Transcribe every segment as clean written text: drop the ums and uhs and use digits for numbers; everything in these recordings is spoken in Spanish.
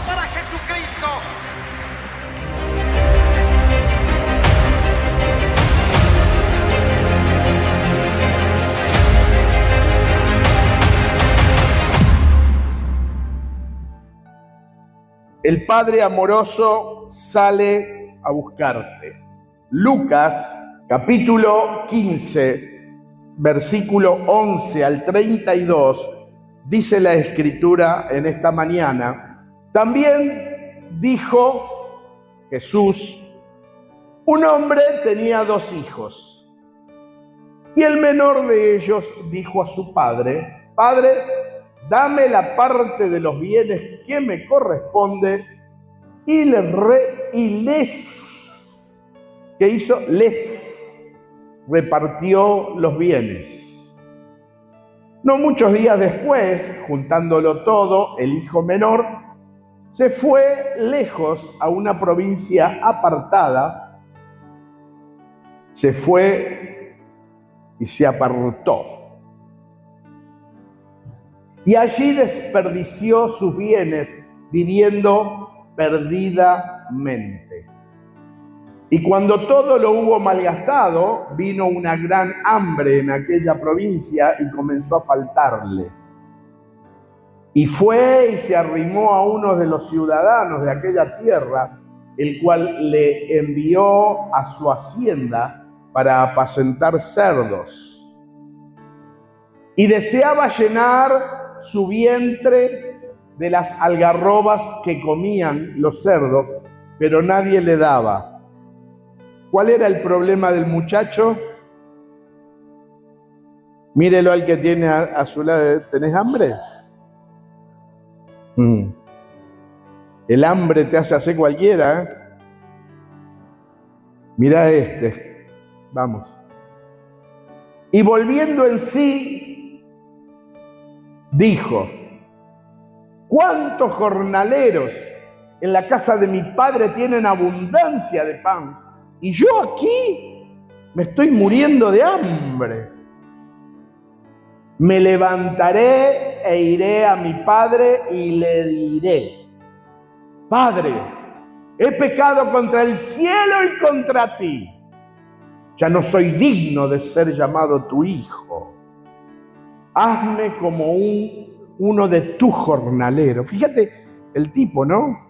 para Jesucristo. El Padre amoroso sale a buscarte. Lucas, capítulo 15, versículo 11 al 32, dice la Escritura en esta mañana: también dijo Jesús, un hombre tenía 2 hijos, y el menor de ellos dijo a su padre: Padre, dame la parte de los bienes que me corresponde, y les repartió los bienes. No muchos días después, juntándolo todo, el hijo menor se fue lejos a una provincia apartada, se fue y se apartó. Y allí desperdició sus bienes viviendo perdidamente. Y cuando todo lo hubo malgastado, vino una gran hambre en aquella provincia y comenzó a faltarle. Y fue y se arrimó a uno de los ciudadanos de aquella tierra, el cual le envió a su hacienda para apacentar cerdos. Y deseaba llenar su vientre de las algarrobas que comían los cerdos, pero nadie le daba. ¿Cuál era el problema del muchacho? Mírelo al que tiene a su lado. ¿Tenés hambre? El hambre te hace hacer cualquiera, ¿eh? Mira este. Vamos. Y volviendo en sí, dijo: ¿cuántos jornaleros en la casa de mi padre tienen abundancia de pan? Y yo aquí me estoy muriendo de hambre. Me levantaré e iré a mi padre y le diré: Padre, he pecado contra el cielo y contra ti. Ya no soy digno de ser llamado tu hijo. Hazme como uno de tus jornaleros. Fíjate el tipo, ¿no?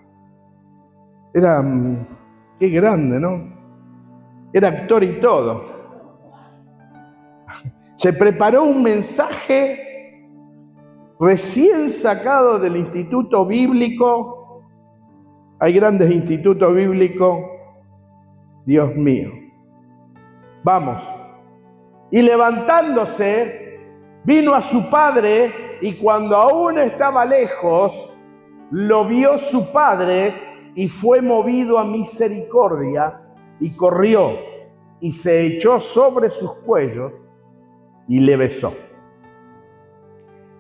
Era, qué grande, ¿no? Era actor y todo. Se preparó un mensaje recién sacado del instituto bíblico. Hay grandes institutos bíblicos. Dios mío. Vamos. Y levantándose, vino a su padre, y cuando aún estaba lejos, lo vio su padre y fue movido a misericordia, y corrió y se echó sobre sus cuellos y le besó.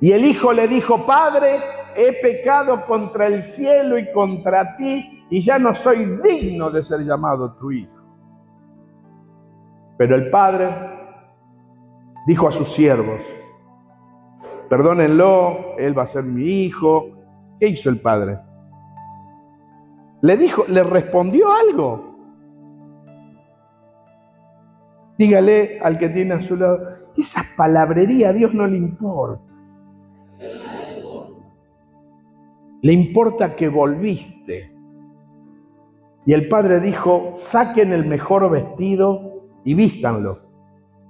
Y el hijo le dijo: Padre, he pecado contra el cielo y contra ti, y ya no soy digno de ser llamado tu hijo. Pero el padre dijo a sus siervos: perdónenlo, él va a ser mi hijo. ¿Qué hizo el padre? Le respondió algo. Dígale al que tiene a su lado: esa palabrería a Dios no le importa. Le importa que volviste. Y el padre dijo: saquen el mejor vestido y vístanlo,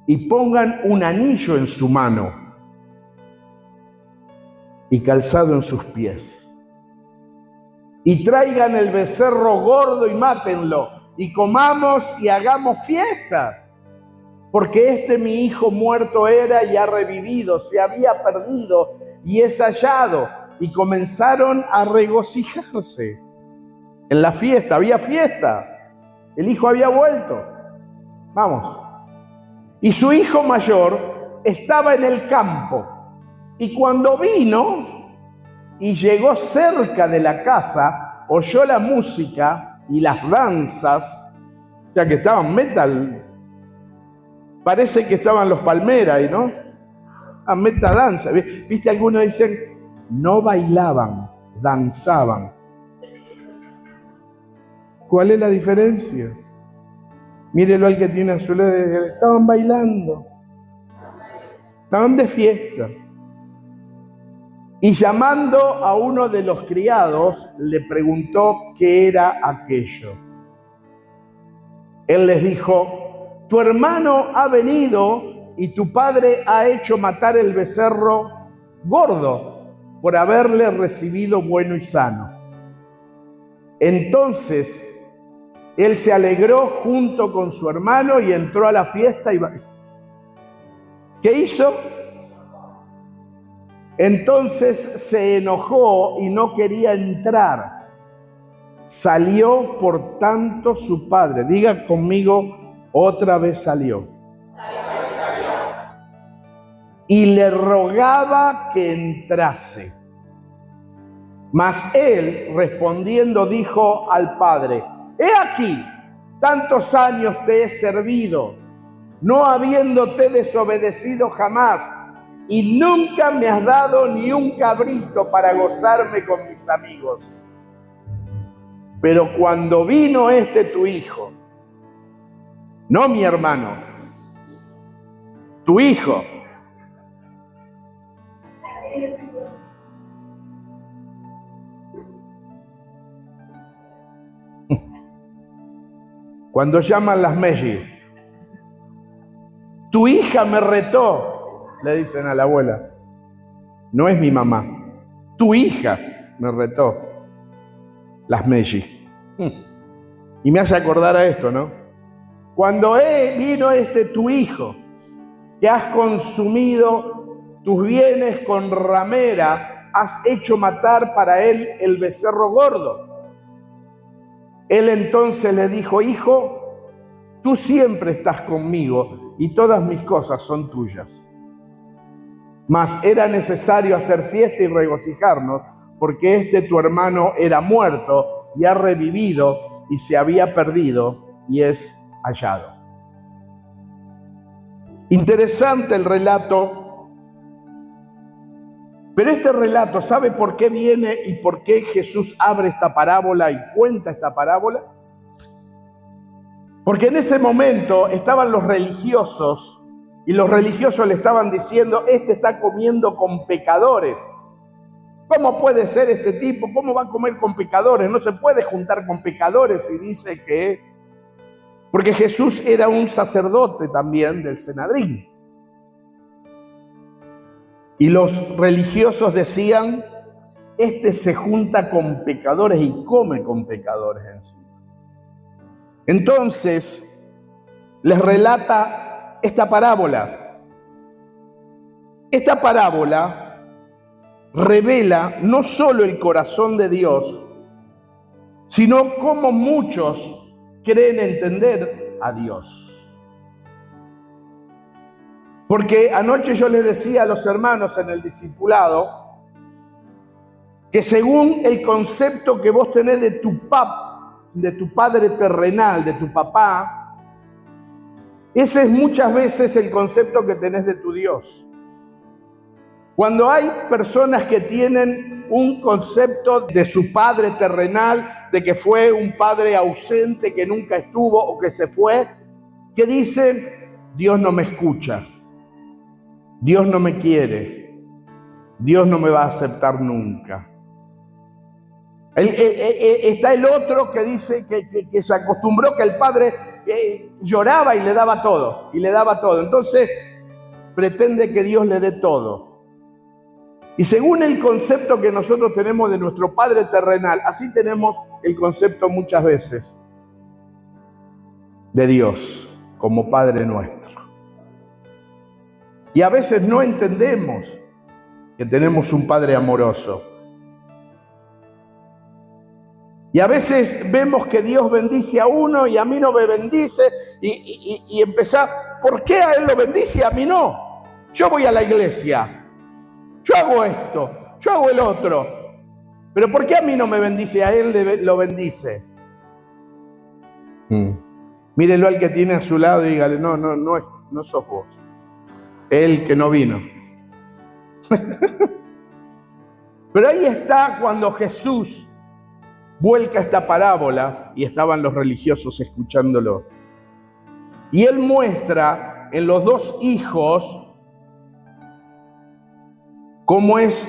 y pongan un anillo en su mano y calzado en sus pies. Y traigan el becerro gordo y mátenlo, y comamos y hagamos fiesta. Porque mi hijo muerto era y ha revivido, se había perdido y es hallado. Y comenzaron a regocijarse en la fiesta. Había fiesta. El hijo había vuelto. Vamos. Y su hijo mayor estaba en el campo. Y cuando vino y llegó cerca de la casa, oyó la música y las danzas, o sea que estaban metal. Parece que estaban los Palmeras ahí, ¿no? A meta danza. ¿Viste? Algunos dicen, no bailaban, danzaban. ¿Cuál es la diferencia? Mírelo al que tiene a su lado. Estaban bailando. Estaban de fiesta. Y llamando a uno de los criados, le preguntó qué era aquello. Él les dijo: tu hermano ha venido y tu padre ha hecho matar el becerro gordo por haberle recibido bueno y sano. Entonces él se alegró junto con su hermano y entró a la fiesta. ¿Qué hizo? Entonces se enojó y no quería entrar. Salió por tanto su padre. Diga conmigo, otra vez salió. Y le rogaba que entrase. Mas él, respondiendo, dijo al padre: he aquí, tantos años te he servido, no habiéndote desobedecido jamás, y nunca me has dado ni un cabrito para gozarme con mis amigos. Pero cuando vino este tu hijo, no mi hermano, tu hijo, cuando llaman las Meji, tu hija me retó, le dicen a la abuela. No es mi mamá, tu hija me retó. Las Meji. Y me hace acordar a esto, ¿no? Cuando vino este tu hijo, que has consumido tus bienes con ramera, has hecho matar para él el becerro gordo. Él entonces le dijo: hijo, tú siempre estás conmigo y todas mis cosas son tuyas. Mas era necesario hacer fiesta y regocijarnos, porque este tu hermano era muerto y ha revivido, y se había perdido y es hallado. Interesante el relato, pero este relato, ¿sabe por qué viene y por qué Jesús abre esta parábola y cuenta esta parábola? Porque en ese momento estaban los religiosos y los religiosos le estaban diciendo: este está comiendo con pecadores. ¿Cómo puede ser este tipo? ¿Cómo va a comer con pecadores? No se puede juntar con pecadores. Y dice que, porque Jesús era un sacerdote también del Sanedrín. Y los religiosos decían: este se junta con pecadores y come con pecadores encima. Entonces les relata esta parábola. Esta parábola revela no solo el corazón de Dios, sino cómo muchos creen entender a Dios. Porque anoche yo les decía a los hermanos en el discipulado que según el concepto que vos tenés de tu padre terrenal, de tu papá, ese es muchas veces el concepto que tenés de tu Dios. Cuando hay personas que tienen un concepto de su padre terrenal, de que fue un padre ausente, que nunca estuvo o que se fue, que dicen: Dios no me escucha, Dios no me quiere, Dios no me va a aceptar nunca. Está el otro que dice que se acostumbró que el padre lloraba y le daba todo, Entonces pretende que Dios le dé todo. Y según el concepto que nosotros tenemos de nuestro padre terrenal, así tenemos el concepto muchas veces de Dios como Padre nuestro. Y a veces no entendemos que tenemos un Padre amoroso. Y a veces vemos que Dios bendice a uno y a mí no me bendice, y empezar: ¿por qué a él lo bendice y a mí no? Yo voy a la iglesia, yo hago esto, yo hago el otro, pero ¿por qué a mí no me bendice, a él lo bendice? Mírelo al que tiene a su lado y dígale: no sos vos, él que no vino. Pero ahí está cuando Jesús vuelca esta parábola y estaban los religiosos escuchándolo. Y él muestra en los dos hijos cómo es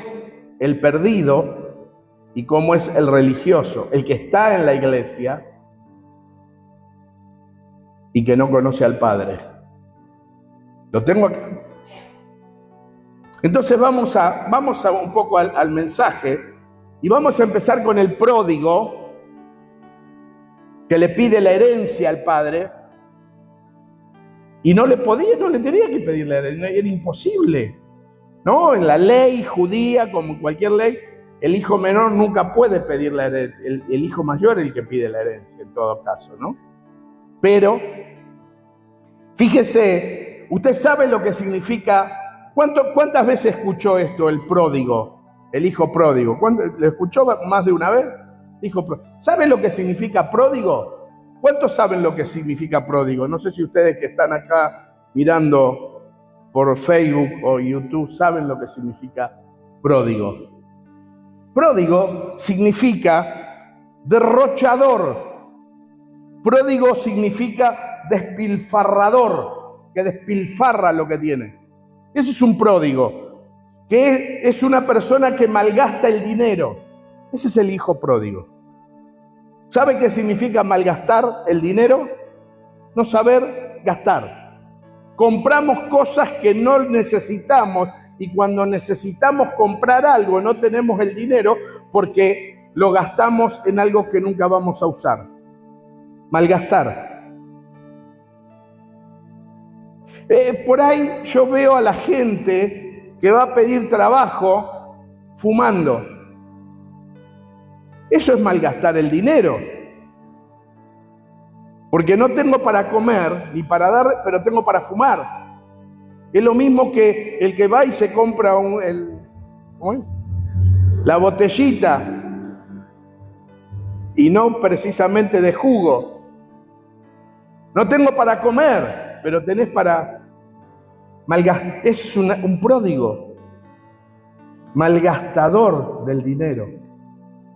el perdido y cómo es el religioso, el que está en la iglesia y que no conoce al Padre. Lo tengo aquí. Entonces vamos a un poco al mensaje y vamos a empezar con el pródigo que le pide la herencia al padre y no le tenía que pedir la herencia, era imposible, ¿no? En la ley judía, como en cualquier ley, el hijo menor nunca puede pedir la herencia, el hijo mayor es el que pide la herencia en todo caso, ¿no? Pero fíjese, usted sabe lo que significa. ¿Cuántas veces escuchó esto el pródigo, el hijo pródigo? ¿Lo escuchó más de una vez? ¿Sabe lo que significa pródigo? ¿Cuántos saben lo que significa pródigo? No sé si ustedes que están acá mirando por Facebook o YouTube saben lo que significa pródigo. Pródigo significa derrochador. Pródigo significa despilfarrador, que despilfarra lo que tiene. Eso es un pródigo, que es una persona que malgasta el dinero. Ese es el hijo pródigo. ¿Sabe qué significa malgastar el dinero? No saber gastar. Compramos cosas que no necesitamos y cuando necesitamos comprar algo no tenemos el dinero porque lo gastamos en algo que nunca vamos a usar. Malgastar. Por ahí yo veo a la gente que va a pedir trabajo fumando. Eso es malgastar el dinero. Porque no tengo para comer ni para dar, pero tengo para fumar. Es lo mismo que el que va y se compra la botellita y no precisamente de jugo. No tengo para comer, pero tenés para malgastar. Eso es un pródigo, malgastador del dinero,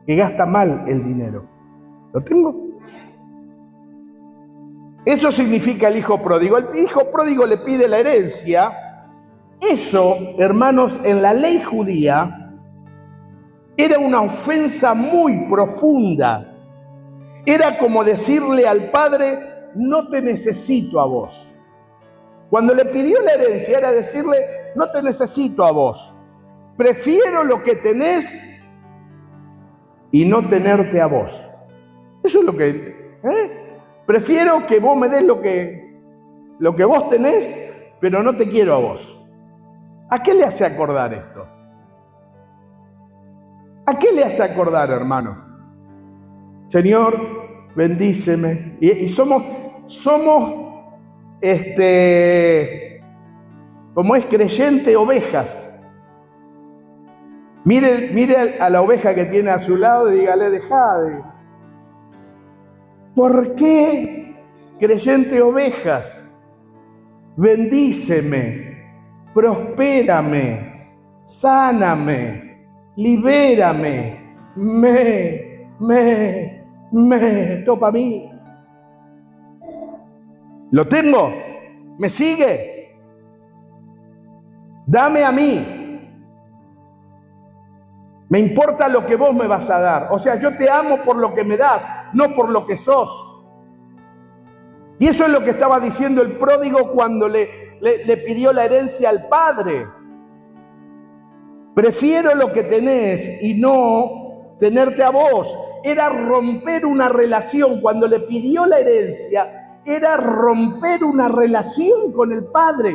que gasta mal el dinero. ¿Lo tengo? Eso significa el hijo pródigo. El hijo pródigo le pide la herencia. Eso, hermanos, en la ley judía era una ofensa muy profunda. Era como decirle al padre: no te necesito a vos. Cuando le pidió la herencia era decirle: no te necesito a vos. Prefiero lo que tenés y no tenerte a vos. Eso es lo que... Prefiero que vos me des lo que vos tenés, pero no te quiero a vos. ¿A qué le hace acordar esto? ¿A qué le hace acordar, hermano? Señor, bendíceme. Y somos como es creyente, ovejas. Mire a la oveja que tiene a su lado y dígale: dejá de... ¿Por qué, creyente, ovejas? Bendíceme, prospérame, sáname, libérame, topa a mí. ¿Lo tengo? ¿Me sigue? Dame a mí. Me importa lo que vos me vas a dar. O sea, yo te amo por lo que me das, no por lo que sos. Y eso es lo que estaba diciendo el pródigo cuando le pidió la herencia al padre. Prefiero lo que tenés y no tenerte a vos. Era romper una relación. Cuando le pidió la herencia, era romper una relación con el padre.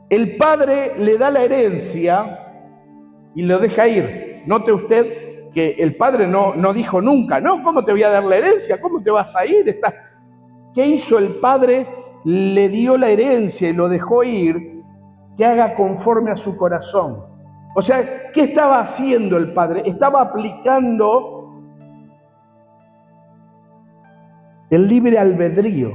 El padre le da la herencia y lo deja ir. Note usted que el padre no dijo nunca: no, ¿cómo te voy a dar la herencia? ¿Cómo te vas a ir? ¿Qué hizo el padre? Le dio la herencia y lo dejó ir, que haga conforme a su corazón. O sea, ¿qué estaba haciendo el padre? Estaba aplicando el libre albedrío.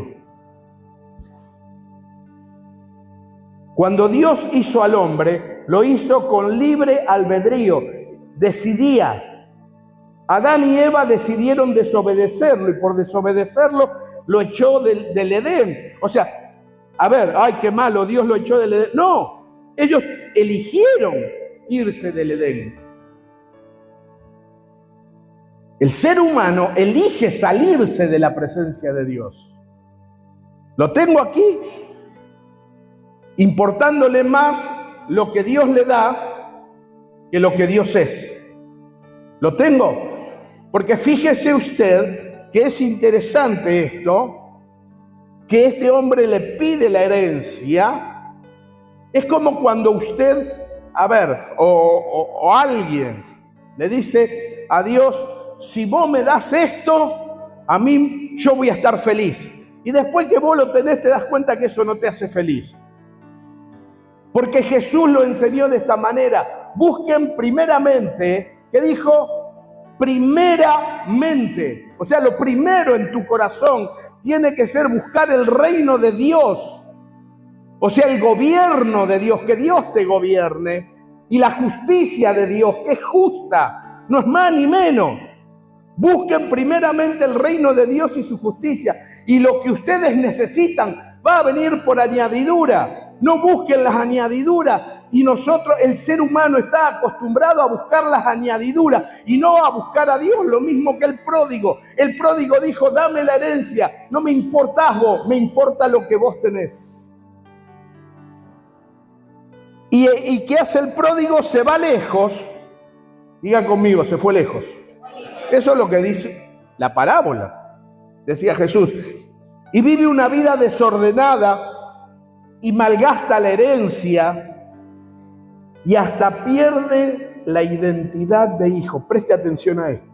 Cuando Dios hizo al hombre, lo hizo con libre albedrío. Decidía. Adán y Eva decidieron desobedecerlo y por desobedecerlo lo echó del Edén. O sea, a ver, ay, qué malo, Dios lo echó del Edén. No, ellos eligieron irse del Edén. El ser humano elige salirse de la presencia de Dios. Lo tengo aquí, importándole más lo que Dios le da que lo que Dios es. Lo tengo, porque fíjese usted que es interesante esto, que este hombre le pide la herencia. Es como cuando usted, a ver, o alguien le dice a Dios, si vos me das esto, a mí yo voy a estar feliz. Y después que vos lo tenés, te das cuenta que eso no te hace feliz. Porque Jesús lo enseñó de esta manera. Busquen primeramente, ¿qué dijo? Primeramente. O sea, lo primero en tu corazón tiene que ser buscar el reino de Dios. O sea, el gobierno de Dios, que Dios te gobierne. Y la justicia de Dios, que es justa, no es más ni menos. Busquen primeramente el reino de Dios y su justicia. Y lo que ustedes necesitan va a venir por añadidura. No busquen las añadiduras. Y nosotros, el ser humano, está acostumbrado a buscar las añadiduras y no a buscar a Dios, lo mismo que el pródigo. El pródigo dijo, dame la herencia. No me importás vos, me importa lo que vos tenés. ¿Y qué hace el pródigo? Se va lejos. Diga conmigo, se fue lejos. Eso es lo que dice la parábola, decía Jesús. Y vive una vida desordenada y malgasta la herencia y hasta pierde la identidad de hijo. Preste atención a esto.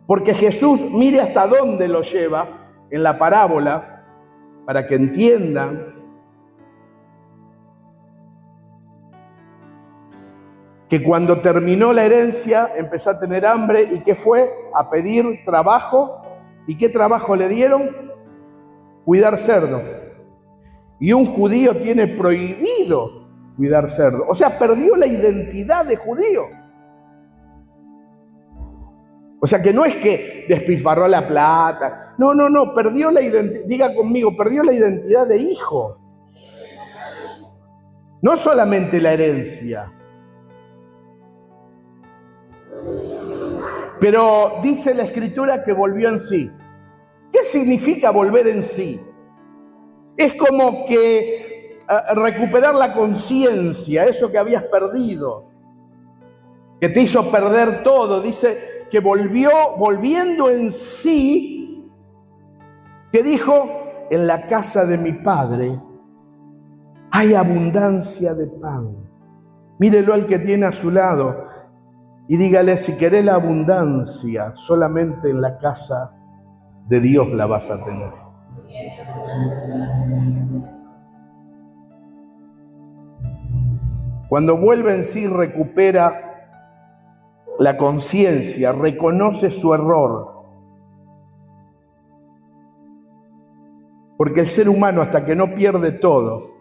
Porque Jesús, mire hasta dónde lo lleva en la parábola para que entiendan que cuando terminó la herencia empezó a tener hambre y ¿qué fue? A pedir trabajo. ¿Y qué trabajo le dieron? Cuidar cerdo. Y un judío tiene prohibido cuidar cerdo. O sea, perdió la identidad de judío. O sea, que no es que despilfarró la plata. No, perdió la identidad. Diga conmigo, perdió la identidad de hijo. No solamente la herencia. Pero dice la Escritura que volvió en sí. ¿Qué significa volver en sí? Es como que recuperar la conciencia, eso que habías perdido, que te hizo perder todo. Dice que volviendo en sí, que dijo, en la casa de mi padre hay abundancia de pan. Mírelo al que tiene a su lado. Y dígale, si querés la abundancia, solamente en la casa de Dios la vas a tener. Cuando vuelve en sí, recupera la conciencia, reconoce su error. Porque el ser humano, hasta que no pierde todo,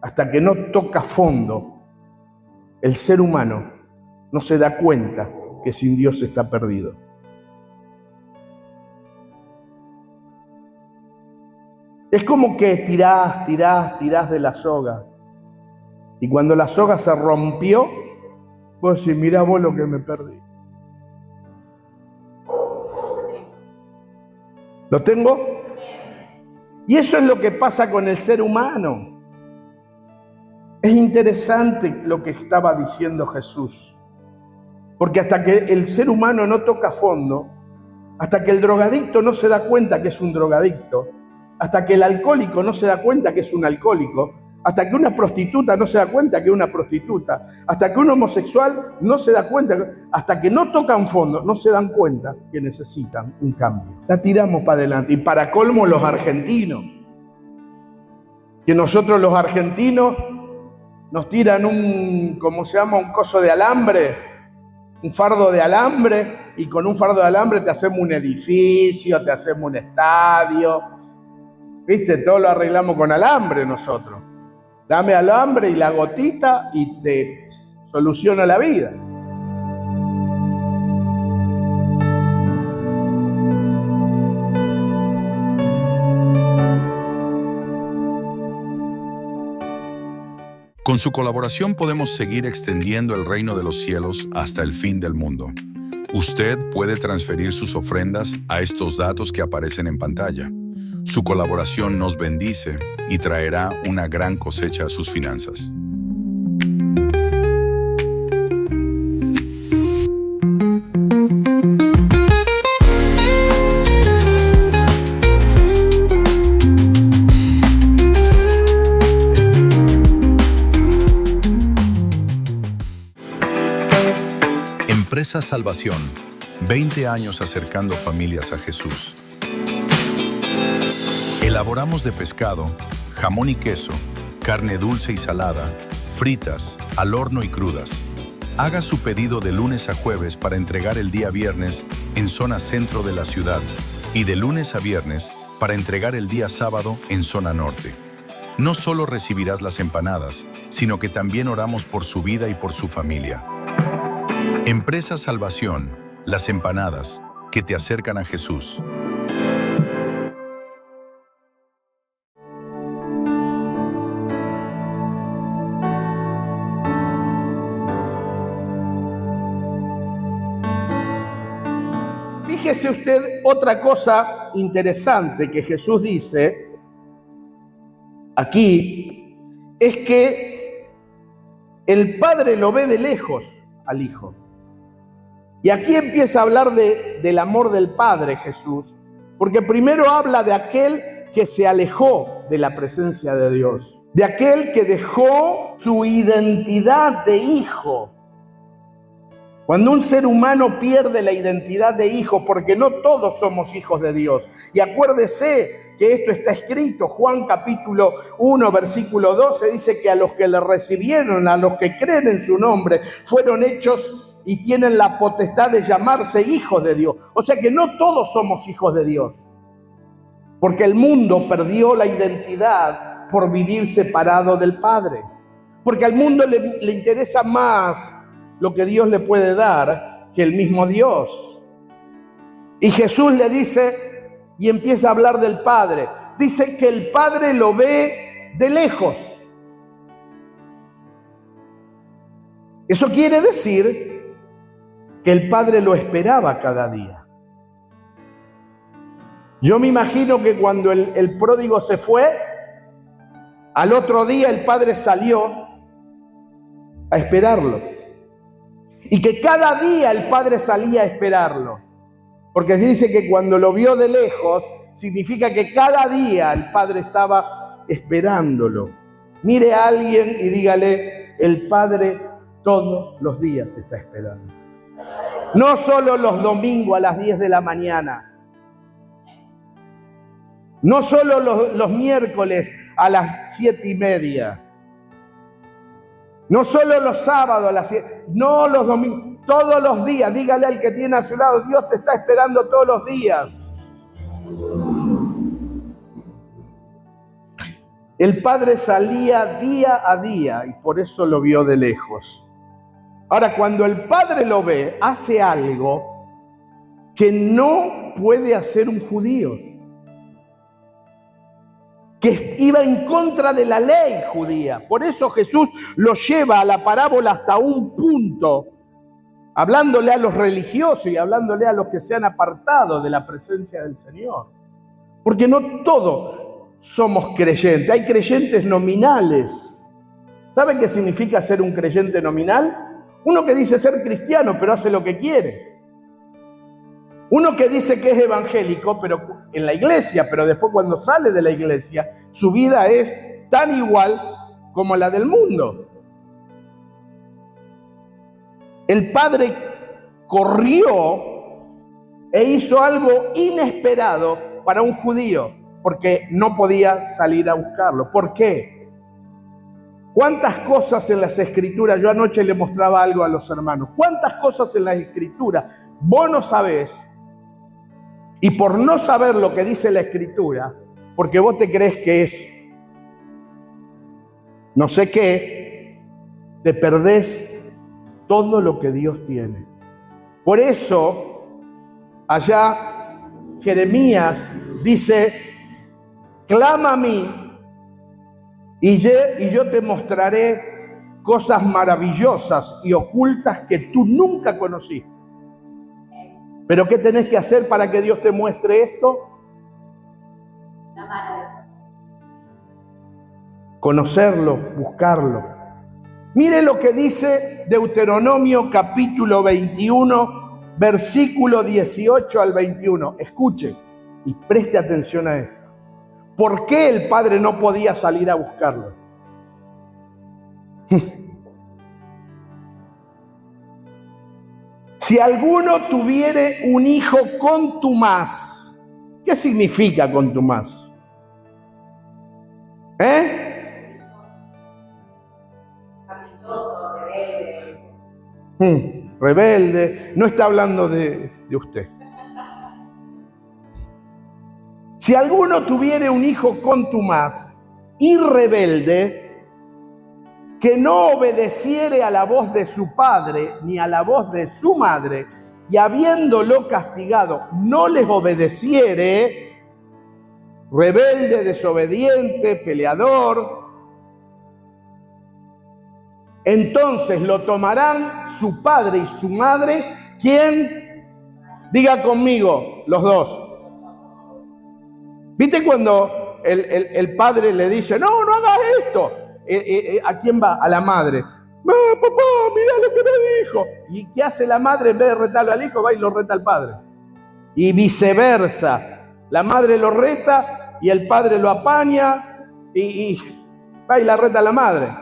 hasta que no toca fondo, el ser humano no se da cuenta que sin Dios está perdido. Es como que tirás de la soga. Y cuando la soga se rompió, vos decís, mirá vos lo que me perdí. ¿Lo tengo? Y eso es lo que pasa con el ser humano. Es interesante lo que estaba diciendo Jesús. Porque hasta que el ser humano no toca fondo, hasta que el drogadicto no se da cuenta que es un drogadicto, hasta que el alcohólico no se da cuenta que es un alcohólico, hasta que una prostituta no se da cuenta que es una prostituta, hasta que un homosexual no se da cuenta, hasta que no tocan fondo, no se dan cuenta que necesitan un cambio. La tiramos para adelante. Y para colmo los argentinos, que nosotros los argentinos nos tiran un coso de alambre, un fardo de alambre, y con un fardo de alambre te hacemos un edificio, te hacemos un estadio. ¿Viste? Todo lo arreglamos con alambre nosotros. Dame alambre y la gotita y te soluciona la vida. Con su colaboración podemos seguir extendiendo el reino de los cielos hasta el fin del mundo. Usted puede transferir sus ofrendas a estos datos que aparecen en pantalla. Su colaboración nos bendice y traerá una gran cosecha a sus finanzas. Empresa Salvación, 20 años acercando familias a Jesús. Elaboramos de pescado, jamón y queso, carne dulce y salada, fritas, al horno y crudas. Haga su pedido de lunes a jueves para entregar el día viernes en zona centro de la ciudad y de lunes a viernes para entregar el día sábado en zona norte. No solo recibirás las empanadas, sino que también oramos por su vida y por su familia. Empresa Salvación, las empanadas que te acercan a Jesús. Fíjese usted otra cosa interesante que Jesús dice aquí, es que el Padre lo ve de lejos al Hijo. Y aquí empieza a hablar del amor del Padre Jesús, porque primero habla de aquel que se alejó de la presencia de Dios, de aquel que dejó su identidad de hijo. Cuando un ser humano pierde la identidad de hijo, porque no todos somos hijos de Dios, y acuérdese que esto está escrito, Juan capítulo 1, versículo 12, dice que a los que le recibieron, a los que creen en su nombre, fueron hechos y tienen la potestad de llamarse hijos de Dios. O sea que no todos somos hijos de Dios, porque el mundo perdió la identidad por vivir separado del Padre, porque al mundo le interesa más lo que Dios le puede dar que el mismo Dios. Y Jesús le dice, y empieza a hablar del Padre, dice que el Padre lo ve de lejos. Eso quiere decir que el Padre lo esperaba cada día. Yo me imagino que cuando el pródigo se fue, al otro día el Padre salió a esperarlo. Y que cada día el Padre salía a esperarlo. Porque se dice que cuando lo vio de lejos, significa que cada día el Padre estaba esperándolo. Mire a alguien y dígale, el Padre todos los días te está esperando. No solo los domingos a las 10 de la mañana. No solo los miércoles a las 7:30. No solo los sábados a las 7. No los domingos. Todos los días. Dígale al que tiene a su lado, Dios te está esperando todos los días. El Padre salía día a día y por eso lo vio de lejos. Ahora, cuando el Padre lo ve, hace algo que no puede hacer un judío, que iba en contra de la ley judía. Por eso Jesús lo lleva a la parábola hasta un punto, hablándole a los religiosos y hablándole a los que se han apartado de la presencia del Señor. Porque no todos somos creyentes, hay creyentes nominales. ¿Saben qué significa ser un creyente nominal? Uno que dice ser cristiano, pero hace lo que quiere. Uno que dice que es evangélico, pero en la iglesia, pero después cuando sale de la iglesia, su vida es tan igual como la del mundo. El Padre corrió e hizo algo inesperado para un judío, porque no podía salir a buscarlo. ¿Por qué? ¿Cuántas cosas en las Escrituras? Yo anoche le mostraba algo a los hermanos. ¿Cuántas cosas en las Escrituras vos no sabés? Y por no saber lo que dice la Escritura, porque vos te crees que es no sé qué, te perdés todo lo que Dios tiene. Por eso, allá Jeremías dice, clama a mí y yo te mostraré cosas maravillosas y ocultas que tú nunca conociste. ¿Pero qué tenés que hacer para que Dios te muestre esto? Conocerlo, buscarlo. Mire lo que dice Deuteronomio capítulo 21, versículo 18 al 21. Escuche y preste atención a esto. ¿Por qué el padre no podía salir a buscarlo? Si alguno tuviere un hijo contumaz, ¿qué significa contumaz? Caprichoso, rebelde. Rebelde, no está hablando de usted. Si alguno tuviere un hijo contumaz y rebelde, que no obedeciere a la voz de su padre ni a la voz de su madre, y habiéndolo castigado no les obedeciere, rebelde, desobediente, peleador, entonces lo tomarán su padre y su madre. ¿Quién? Diga conmigo, los dos. ¿Viste cuando el padre le dice, no hagas esto? ¿A quién va? A la madre. Papá, mira lo que me dijo. ¿Y qué hace la madre? En vez de retarlo al hijo, va y lo reta al padre. Y viceversa. La madre lo reta y el padre lo apaña y va y la reta a la madre.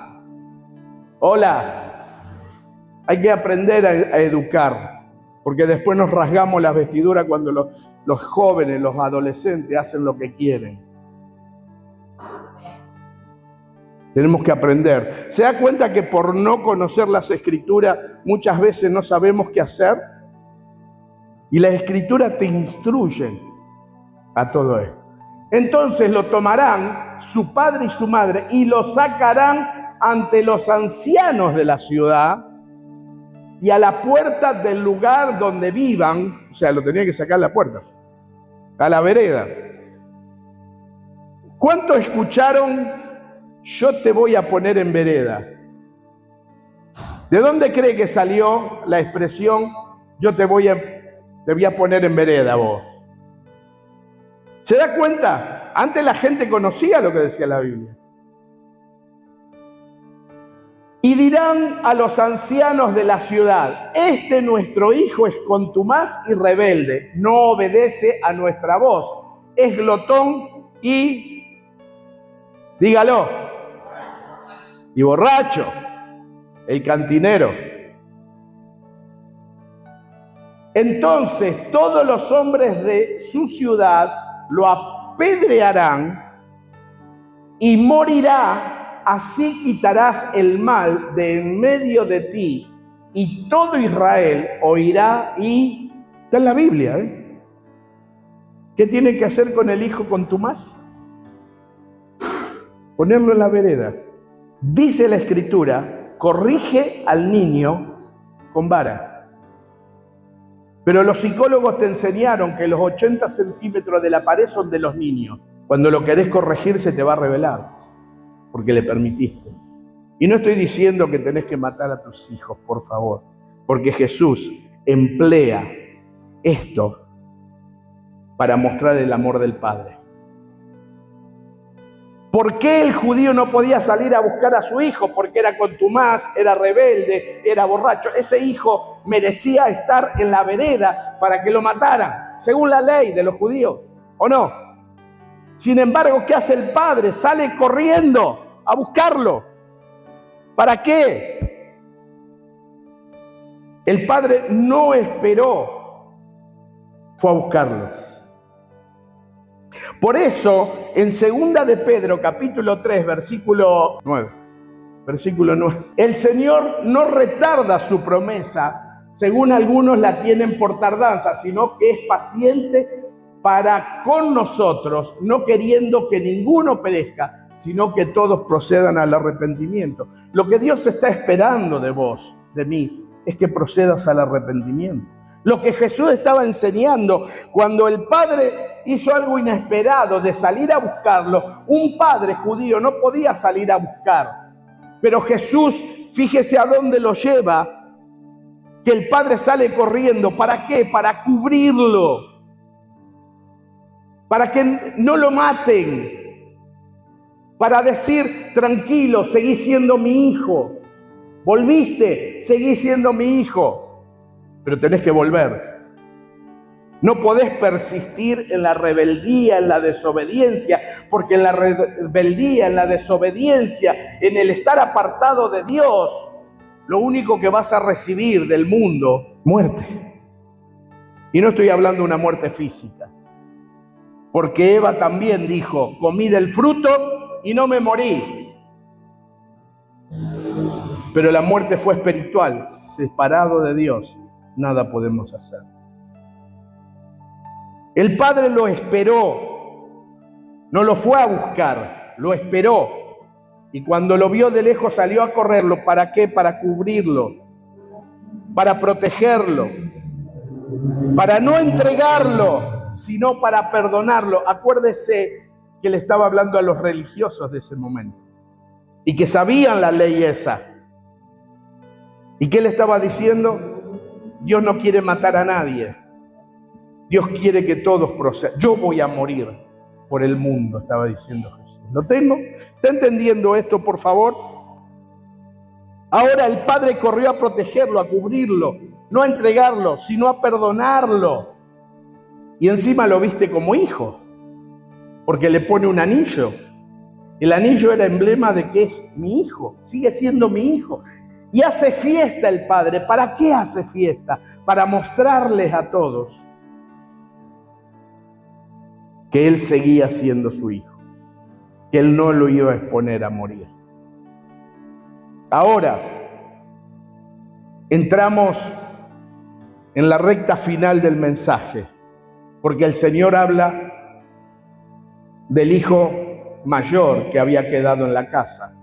Hola. Hay que aprender a educar, porque después nos rasgamos las vestiduras cuando los jóvenes, los adolescentes hacen lo que quieren. Tenemos que aprender. ¿Se da cuenta que por no conocer las Escrituras muchas veces no sabemos qué hacer? Y las Escrituras te instruyen a todo esto. Entonces lo tomarán su padre y su madre y lo sacarán ante los ancianos de la ciudad y a la puerta del lugar donde vivan. O sea, lo tenían que sacar a la puerta, a la vereda. ¿Cuántos escucharon? Yo te voy a poner en vereda. ¿De dónde cree que salió la expresión yo te voy a poner en vereda vos? ¿Se da cuenta? Antes la gente conocía lo que decía la Biblia. Y dirán a los ancianos de la ciudad, nuestro hijo es contumaz y rebelde, no obedece a nuestra voz, es glotón y, dígalo, y borracho, el cantinero. Entonces todos los hombres de su ciudad lo apedrearán y morirá, así quitarás el mal de en medio de ti y todo Israel oirá. Y está en la Biblia, ¿Qué tiene que hacer con el hijo contumaz? Ponerlo en la vereda. Dice la Escritura, corrige al niño con vara. Pero los psicólogos te enseñaron que los 80 centímetros de la pared son de los niños. Cuando lo querés corregir se te va a revelar, porque le permitiste. Y no estoy diciendo que tenés que matar a tus hijos, por favor, porque Jesús emplea esto para mostrar el amor del Padre. ¿Por qué el judío no podía salir a buscar a su hijo? Porque era contumaz, era rebelde, era borracho. Ese hijo merecía estar en la vereda para que lo mataran, según la ley de los judíos, ¿o no? Sin embargo, ¿qué hace el padre? Sale corriendo a buscarlo. ¿Para qué? El padre no esperó, fue a buscarlo. Por eso, en 2 de Pedro, capítulo 3, versículo 9, el Señor no retarda su promesa, según algunos la tienen por tardanza, sino que es paciente para con nosotros, no queriendo que ninguno perezca, sino que todos procedan al arrepentimiento. Lo que Dios está esperando de vos, de mí, es que procedas al arrepentimiento. Lo que Jesús estaba enseñando cuando el padre hizo algo inesperado de salir a buscarlo, un padre judío no podía salir a buscar, pero Jesús fíjese a dónde lo lleva, que el padre sale corriendo. ¿Para qué? Para cubrirlo, para que no lo maten, para decir, tranquilo, seguí siendo mi hijo. Volviste, seguí siendo mi hijo, pero tenés que volver. No podés persistir en la rebeldía, en la desobediencia, porque en la rebeldía, en la desobediencia, en el estar apartado de Dios, lo único que vas a recibir del mundo, muerte. Y no estoy hablando de una muerte física, porque Eva también dijo, comí del fruto y no me morí. Pero la muerte fue espiritual, separado de Dios, nada podemos hacer. El padre lo esperó, no lo fue a buscar, lo esperó. Y cuando lo vio de lejos salió a correrlo. ¿Para qué? Para cubrirlo, para protegerlo, para no entregarlo, sino para perdonarlo. Acuérdese que le estaba hablando a los religiosos de ese momento y que sabían la ley esa. ¿Y qué le estaba diciendo? Dios no quiere matar a nadie. Dios quiere que todos procedan. Yo voy a morir por el mundo, estaba diciendo Jesús. ¿Lo tengo? ¿Está entendiendo esto, por favor? Ahora el padre corrió a protegerlo, a cubrirlo, no a entregarlo, sino a perdonarlo. Y encima lo viste como hijo, porque le pone un anillo. El anillo era emblema de que es mi hijo, sigue siendo mi hijo. Y hace fiesta el padre. ¿Para qué hace fiesta? Para mostrarles a todos que él seguía siendo su hijo, que él no lo iba a exponer a morir. Ahora, entramos en la recta final del mensaje, porque el Señor habla del hijo mayor que había quedado en la casa,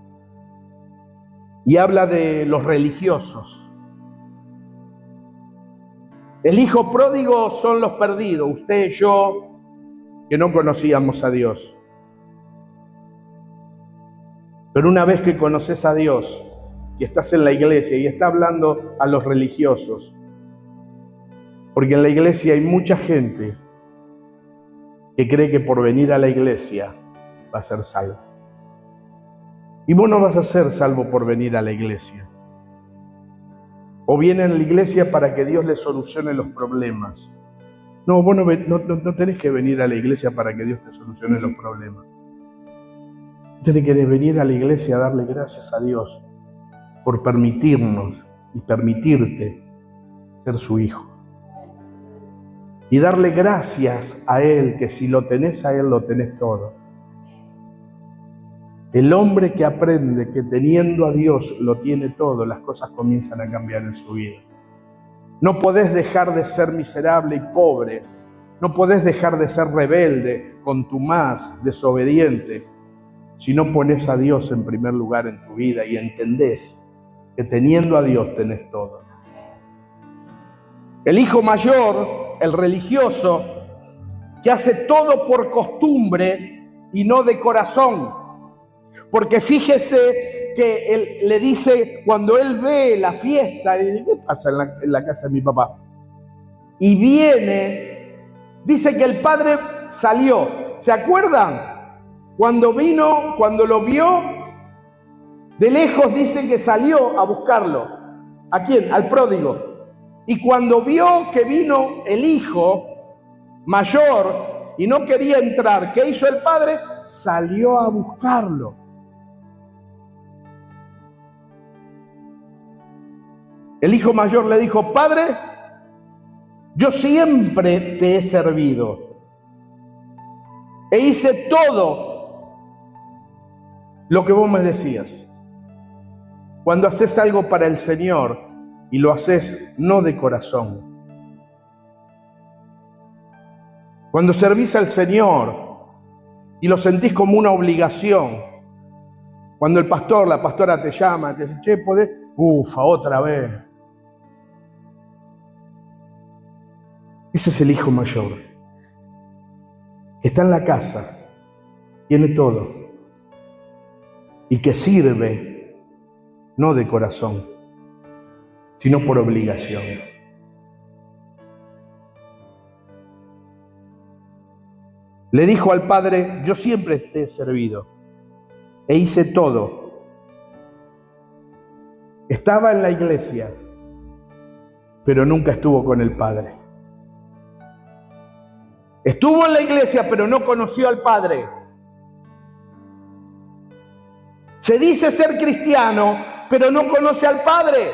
y habla de los religiosos. El hijo pródigo son los perdidos, usted y yo, que no conocíamos a Dios. Pero una vez que conoces a Dios y estás en la iglesia, y está hablando a los religiosos, porque en la iglesia hay mucha gente que cree que por venir a la iglesia va a ser salvo. Y vos no vas a ser salvo por venir a la iglesia. O viene a la iglesia para que Dios le solucione los problemas. No, vos no tenés que venir a la iglesia para que Dios te solucione los problemas. Tenés que venir a la iglesia a darle gracias a Dios por permitirnos y permitirte ser su hijo. Y darle gracias a Él, que si lo tenés a Él, lo tenés todo. El hombre que aprende que teniendo a Dios lo tiene todo, las cosas comienzan a cambiar en su vida. No podés dejar de ser miserable y pobre. No podés dejar de ser rebelde, contumaz, desobediente, si no pones a Dios en primer lugar en tu vida y entendés que teniendo a Dios tenés todo. El hijo mayor, el religioso, que hace todo por costumbre y no de corazón. Porque fíjese que él le dice, cuando él ve la fiesta, dice, ¿qué pasa en la casa de mi papá? Y viene, dice que el padre salió. ¿Se acuerdan? Cuando lo vio, de lejos dice que salió a buscarlo. ¿A quién? Al pródigo. Y cuando vio que vino el hijo mayor y no quería entrar, ¿qué hizo el padre? Salió a buscarlo. El hijo mayor le dijo, Padre, yo siempre te he servido e hice todo lo que vos me decías. Cuando haces algo para el Señor y lo haces no de corazón, cuando servís al Señor y lo sentís como una obligación, cuando el pastor, la pastora te llama, te dice, che, ¿podés? Ufa, otra vez. Ese es el hijo mayor. Está en la casa, tiene todo. Y que sirve, no de corazón, sino por obligación. Le dijo al Padre: yo siempre te he servido e hice todo. Estaba en la iglesia, pero nunca estuvo con el Padre. Estuvo en la iglesia, pero no conoció al Padre. Se dice ser cristiano, pero no conoce al Padre.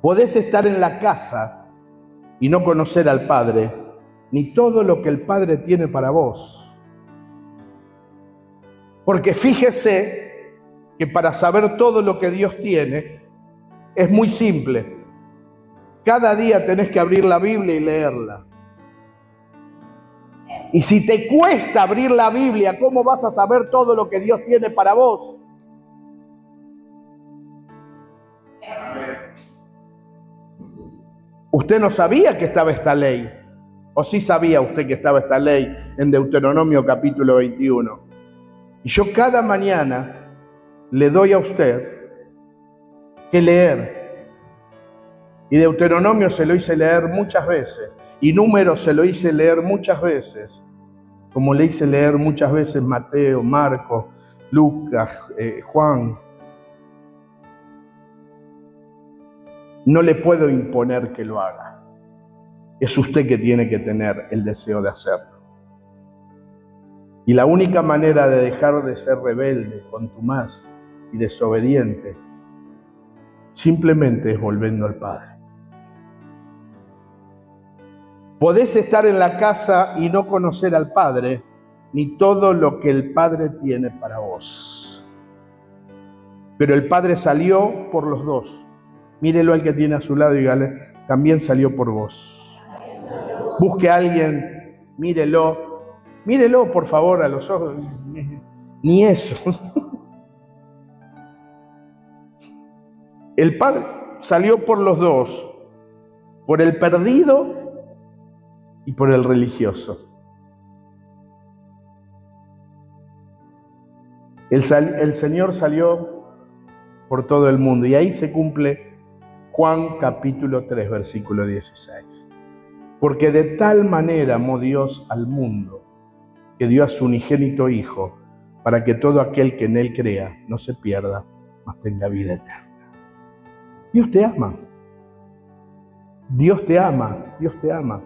Podés estar en la casa y no conocer al Padre, ni todo lo que el Padre tiene para vos. Porque fíjese que para saber todo lo que Dios tiene, es muy simple. Cada día tenés que abrir la Biblia y leerla. Y si te cuesta abrir la Biblia, ¿cómo vas a saber todo lo que Dios tiene para vos? Usted no sabía que estaba esta ley. ¿O sí sabía usted que estaba esta ley en Deuteronomio capítulo 21? Y yo cada mañana le doy a usted que leer. Y Deuteronomio se lo hice leer muchas veces. Y Números se lo hice leer muchas veces. Como le hice leer muchas veces Mateo, Marcos, Lucas, Juan. No le puedo imponer que lo haga. Es usted que tiene que tener el deseo de hacerlo. Y la única manera de dejar de ser rebelde, contumaz y desobediente, simplemente es volviendo al Padre. Podés estar en la casa y no conocer al Padre, ni todo lo que el Padre tiene para vos. Pero el Padre salió por los dos. Mírelo al que tiene a su lado y dígale: también salió por vos. Busque a alguien, mírelo por favor a los ojos. Ni eso. El Padre salió por los dos, por el perdido y por el religioso. El Señor salió por todo el mundo y ahí se cumple Juan capítulo 3, versículo 16. Porque de tal manera amó Dios al mundo, que dio a su unigénito Hijo, para que todo aquel que en Él crea no se pierda, mas tenga vida eterna. Dios te ama. Dios te ama. Dios te ama.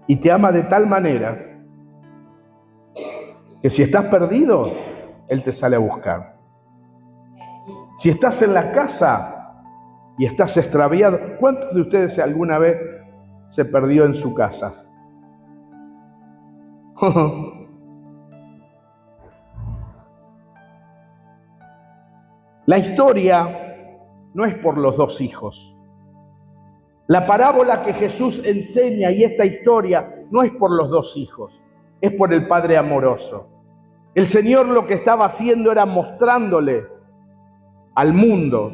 Y te ama de tal manera que si estás perdido, Él te sale a buscar. Si estás en la casa y estás extraviado, ¿cuántos de ustedes alguna vez se perdió en su casa? La historia no es por los dos hijos. La parábola que Jesús enseña y esta historia no es por los dos hijos, es por el Padre amoroso. El Señor lo que estaba haciendo era mostrándole al mundo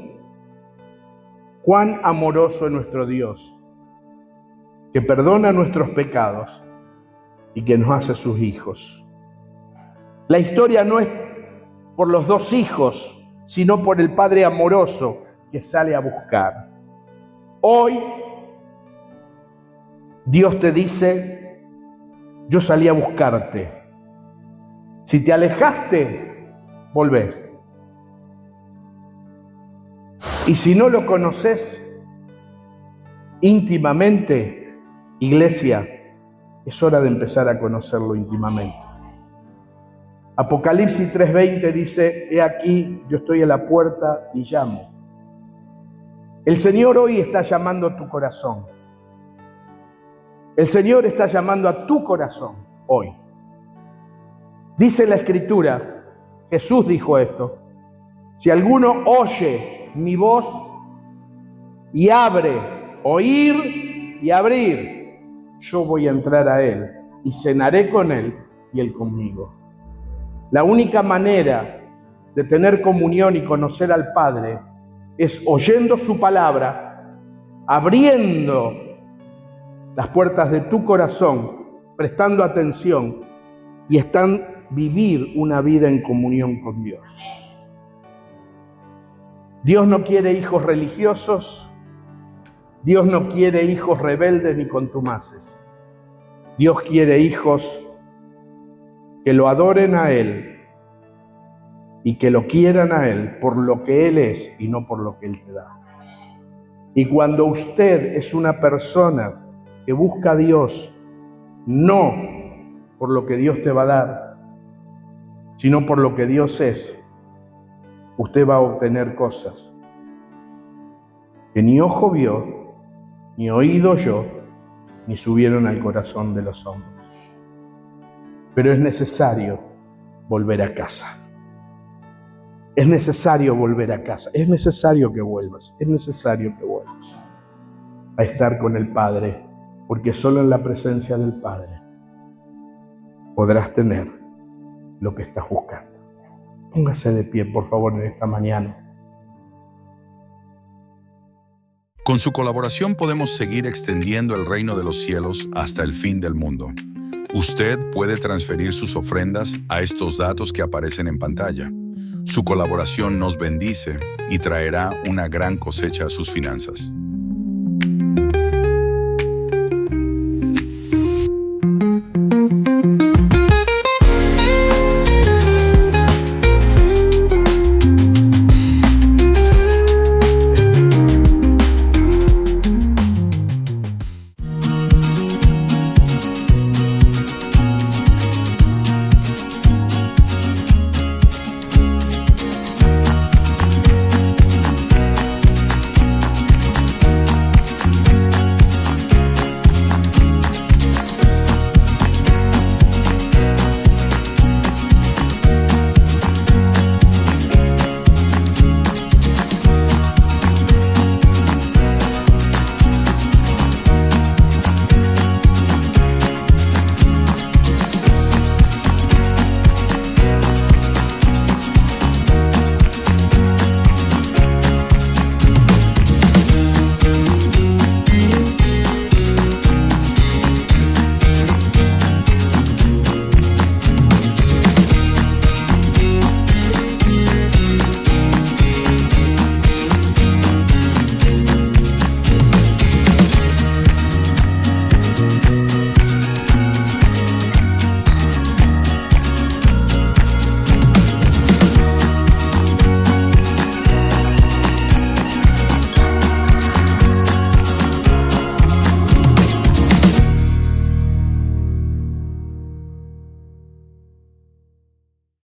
cuán amoroso es nuestro Dios, que perdona nuestros pecados y que nos hace sus hijos. La historia no es por los dos hijos, sino por el Padre amoroso que sale a buscar. Hoy Dios te dice: yo salí a buscarte. Si te alejaste, volvé. Y si no lo conoces íntimamente, iglesia, es hora de empezar a conocerlo íntimamente. Apocalipsis 3:20 dice: he aquí, yo estoy a la puerta y llamo. El Señor hoy está llamando a tu corazón. El Señor está llamando a tu corazón hoy. Dice la Escritura, Jesús dijo esto: si alguno oye mi voz y abre, oír y abrir, yo voy a entrar a él y cenaré con él y él conmigo. La única manera de tener comunión y conocer al Padre es oyendo su palabra, abriendo las puertas de tu corazón, prestando atención y vivir una vida en comunión con Dios. Dios no quiere hijos religiosos, Dios no quiere hijos rebeldes ni contumaces. Dios quiere hijos que lo adoren a Él y que lo quieran a Él por lo que Él es y no por lo que Él te da. Y cuando usted es una persona que busca a Dios, no por lo que Dios te va a dar, sino por lo que Dios es, usted va a obtener cosas que ni ojo vio, ni oído oyó, ni subieron al corazón de los hombres. Pero es necesario volver a casa. Es necesario volver a casa. Es necesario que vuelvas. Es necesario que vuelvas a estar con el Padre, porque solo en la presencia del Padre podrás tener lo que estás buscando. Póngase de pie, por favor, en esta mañana. Con su colaboración podemos seguir extendiendo el reino de los cielos hasta el fin del mundo. Usted puede transferir sus ofrendas a estos datos que aparecen en pantalla. Su colaboración nos bendice y traerá una gran cosecha a sus finanzas.